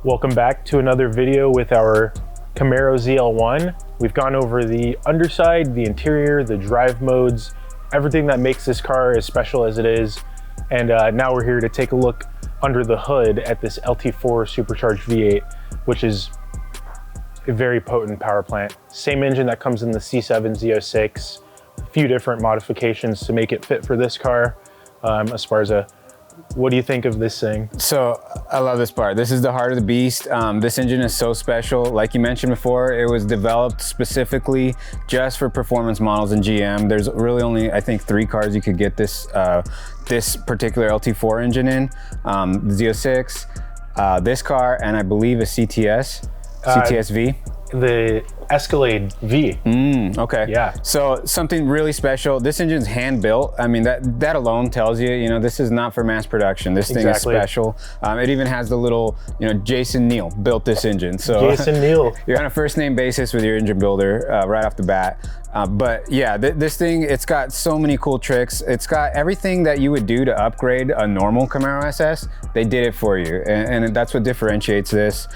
Welcome back to another video with our Camaro ZL1. We've gone over the underside, the interior, the drive modes, everything that makes this car as special as it is. And now we're here to take a look under the hood at this LT4 Supercharged V8, which is a very potent power plant. Same engine that comes in the C7 Z06, a few different modifications to make it fit for this car. Esparza, what do you think of this thing? So I love this part. This is the heart of the beast. This engine is so special. Like you mentioned before, it was developed specifically just for performance models in GM. There's really only, I think, 3 cars you could get this this particular LT4 engine in. The Z06, this car, and I believe a CTS V. The Escalade V. Okay. Yeah. So something really special. This engine's hand built. I mean, that alone tells you, you know, this is not for mass production. This thing is special. It even has the little, you know, Jason Neal built this engine. So Jason Neal. You're on a first name basis with your engine builder right off the bat. But yeah, this thing, it's got so many cool tricks. It's got everything that you would do to upgrade a normal Camaro SS. They did it for you. And that's what differentiates this.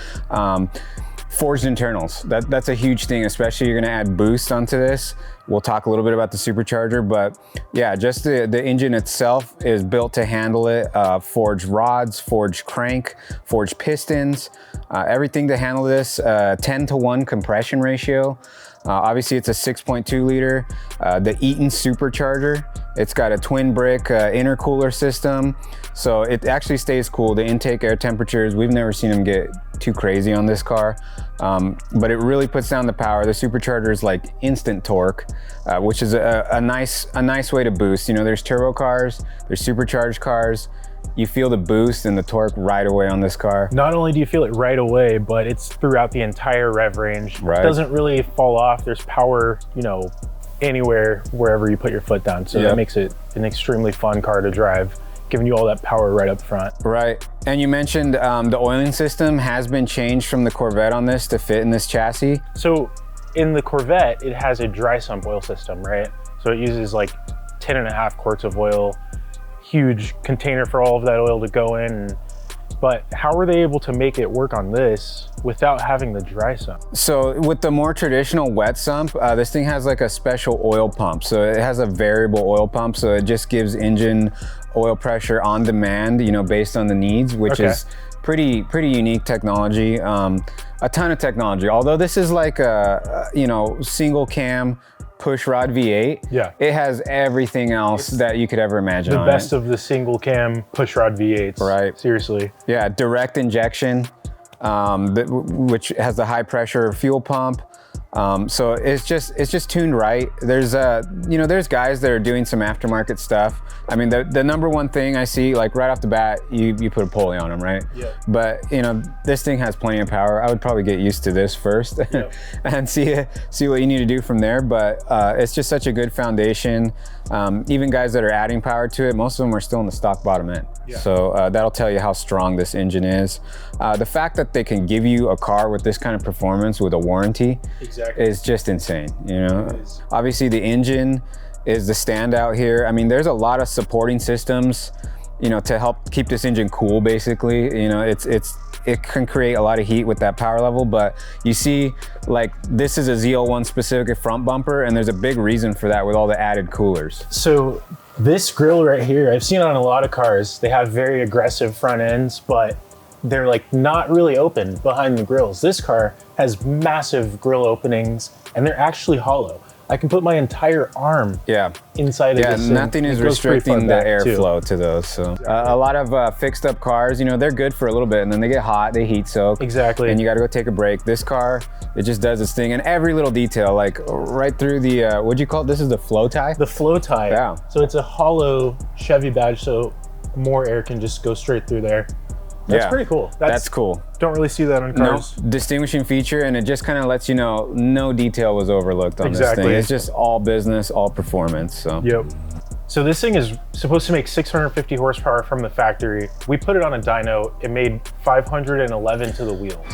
Forged internals, that's a huge thing, especially you're gonna add boost onto this. We'll talk a little bit about the supercharger, but yeah, just the engine itself is built to handle it. Forged rods, forged crank, forged pistons, everything to handle this. 10-to-1 compression ratio. Obviously it's a 6.2 liter, the Eaton supercharger. It's got a twin brick intercooler system. So it actually stays cool. The intake air temperatures, we've never seen them get too crazy on this car, but it really puts down the power. The supercharger is like instant torque, which is a nice way to boost. You know, there's turbo cars, there's supercharged cars. You feel the boost and the torque right away on this car. Not only do you feel it right away, but it's throughout the entire rev range. Right. It doesn't really fall off. There's power, you know, anywhere, wherever you put your foot down. So that makes it an extremely fun car to drive, giving you all that power right up front. Right. And you mentioned the oiling system has been changed from the Corvette on this to fit in this chassis. So in the Corvette, it has a dry sump oil system, right? So it uses like 10.5 quarts of oil, huge container for all of that oil to go in. But how were they able to make it work on this without having the dry sump? So with the more traditional wet sump, this thing has like a special oil pump. So it has a variable oil pump. So it just gives engine oil pressure on demand, you know, based on the needs, which is pretty unique technology. A ton of technology. Although this is like a, you know, single cam push rod V8. Yeah. It has everything else that you could ever imagine. The best of the single cam push rod V8s. Right. Seriously. Yeah, direct injection, which has the high pressure fuel pump. So it's just tuned right. There's you know, there's guys that are doing some aftermarket stuff. I mean, the number one thing I see, like right off the bat, you put a pulley on them, right? Yeah. But you know, this thing has plenty of power. I would probably get used to this first and see what you need to do from there. But it's just such a good foundation. Even guys that are adding power to it, most of them are still in the stock bottom end. Yeah. So that'll tell you how strong this engine is. The fact that they can give you a car with this kind of performance with a warranty is just insane, you know? Obviously the engine is the standout here. I mean, there's a lot of supporting systems, you know, to help keep this engine cool, basically. You know, it can create a lot of heat with that power level, but you see, like, this is a ZL1 specific front bumper, and there's a big reason for that with all the added coolers. So this grille right here, I've seen on a lot of cars, they have very aggressive front ends, but they're like not really open behind the grills. This car has massive grill openings and they're actually hollow. I can put my entire arm inside of this. Yeah, nothing is restricting the airflow to those. So a lot of fixed up cars, you know, they're good for a little bit and then they get hot, they heat soak. Exactly. And you got to go take a break. This car, it just does its thing. And every little detail, like right through the, what'd you call it? This is the flow tie? The flow tie. Yeah. So it's a hollow Chevy badge, so more air can just go straight through there. That's pretty cool. That's cool. Don't really see that on cars. No, distinguishing feature, and it just kind of lets you know no detail was overlooked on this thing. It's just all business, all performance. So. Yep. So this thing is supposed to make 650 horsepower from the factory. We put it on a dyno. It made 511 to the wheels.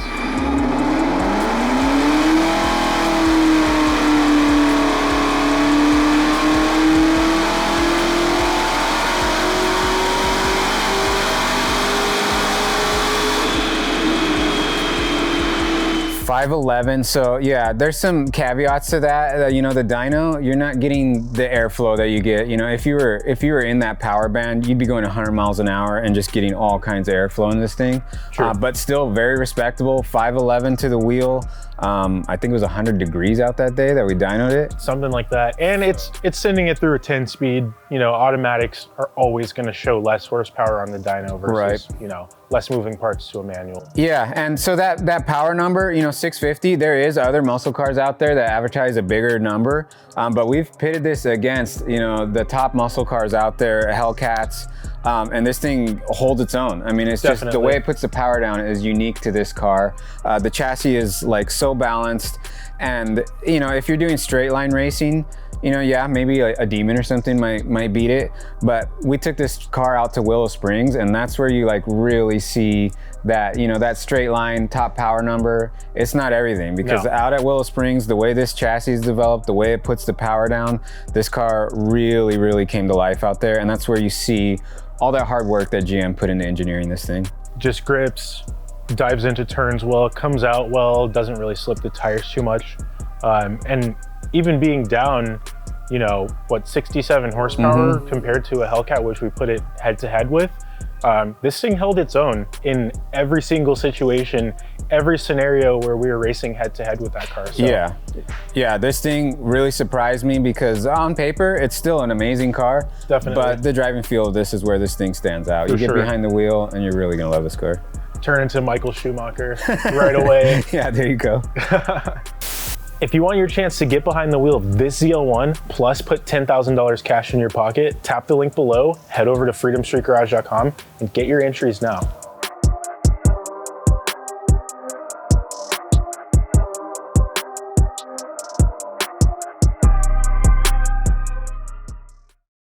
511. So yeah, there's some caveats to that. You know, the dyno, you're not getting the airflow that you get. You know, if you were in that power band, you'd be going 100 miles an hour and just getting all kinds of airflow in this thing. But still very respectable. 511 to the wheel. I think it was 100 degrees out that day that we dynoed it. Something like that. And it's sending it through a 10 speed. You know, automatics are always going to show less horsepower on the dyno versus, you know, less moving parts to a manual. Yeah, and so that power number, you know, 650, there is other muscle cars out there that advertise a bigger number, but we've pitted this against, you know, the top muscle cars out there, Hellcats, and this thing holds its own. I mean, it's just the way it puts the power down is unique to this car. The chassis is like so balanced, and you know, if you're doing straight line racing, you know, yeah, maybe a Demon or something might beat it, but we took this car out to Willow Springs, and that's where you like really see that, you know, that straight line top power number. It's not everything, because out at Willow Springs, the way this chassis is developed, the way it puts the power down, this car really came to life out there, and that's where you see all that hard work that GM put into engineering this thing. Just grips, dives into turns well, comes out well, doesn't really slip the tires too much, and even being down, you know, what, 67 horsepower compared to a Hellcat, which we put it head to head with, this thing held its own in every single situation, every scenario where we were racing head to head with that car. So. Yeah, this thing really surprised me, because on paper, it's still an amazing car. Definitely. But the driving feel of this is where this thing stands out. You get behind the wheel and you're really gonna love this car. Turn into Michael Schumacher right away. Yeah, there you go. If you want your chance to get behind the wheel of this ZL1, plus put $10,000 cash in your pocket, tap the link below, head over to freedomstreetgarage.com and get your entries now.